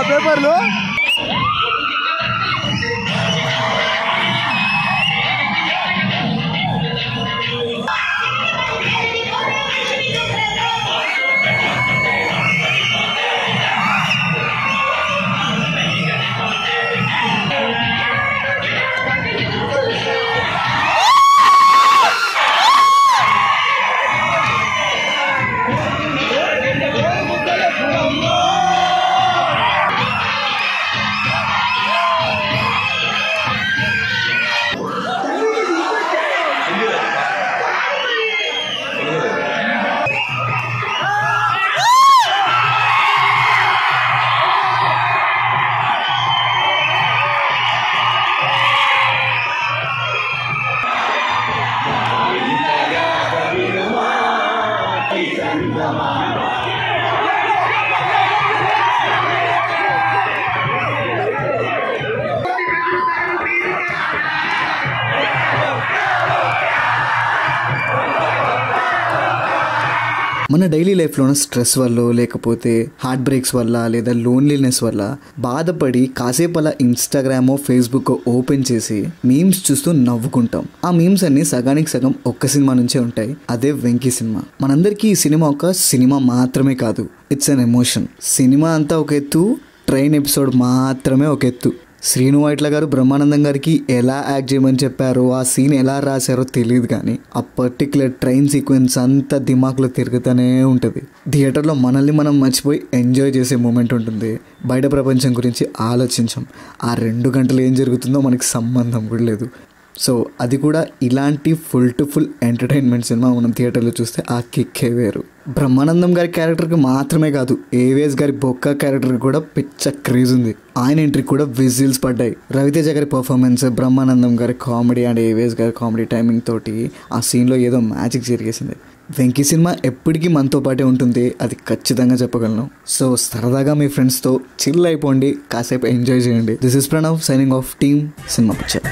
పేపర్లు మన daily లైఫ్లోనూ stress వల్ల లేకపోతే హార్ట్ బ్రేక్స్ వల్ల లేదా లోన్లీనెస్ వల్ల బాధపడి కాసేపు అలా ఇన్స్టాగ్రామ్ ఫేస్బుక్ ఓపెన్ చేసి మీమ్స్ చూస్తూ నవ్వుకుంటాం. ఆ మీమ్స్ అన్ని సగానికి సగం ఒక్క సినిమా నుంచే ఉంటాయి, అదే వెంకీ సినిమా. మనందరికీ ఈ సినిమా ఒక సినిమా మాత్రమే కాదు, ఇట్స్ అన్ ఎమోషన్. సినిమా అంతా ఒక ఎత్తు, ట్రైన్ ఎపిసోడ్ మాత్రమే ఒక ఎత్తు. శ్రీను వైట్ల గారు బ్రహ్మానందం గారికి ఎలా యాక్ట్ చేయమని చెప్పారో, ఆ సీన్ ఎలా రాశారో తెలియదు, కానీ ఆ పర్టిక్యులర్ ట్రైన్ సీక్వెన్స్ అంతా దిమాగ్లో తిరుగుతూనే ఉంటుంది. థియేటర్లో మనల్ని మనం మర్చిపోయి ఎంజాయ్ చేసే మూమెంట్ ఉంటుంది. బయట ప్రపంచం గురించి ఆలోచించాం. ఆ 2 గంటలు ఏం జరుగుతుందో మనకి సంబంధం కూడా లేదు. సో అది కూడా ఇలాంటి full to full entertainment cinema మనం థియేటర్లో చూస్తే ఆ కిక్కే వేరు. బ్రహ్మానందం గారి క్యారెక్టర్కి మాత్రమే కాదు, ఏవిఎస్ గారి బొక్క క్యారెక్టర్కి కూడా పిచ్చ క్రేజ్ ఉంది. ఆయన ఎంట్రీకి కూడా విజిల్స్ పడ్డాయి. రవితేజ గారి పర్ఫార్మెన్స్, బ్రహ్మానందం గారి కామెడీ అండ్ ఏవిఎస్ గారి కామెడీ టైమింగ్ తోటి ఆ సీన్లో ఏదో మ్యాజిక్ జరిగేసింది. వెంకీ సినిమా ఎప్పటికీ మనతో పాటే ఉంటుంది, అది ఖచ్చితంగా చెప్పగలను. సో సరదాగా మీ ఫ్రెండ్స్తో చిల్ అయిపోండి, కాసేపు ఎంజాయ్ చేయండి. This is Pranav signing off team cinema picture.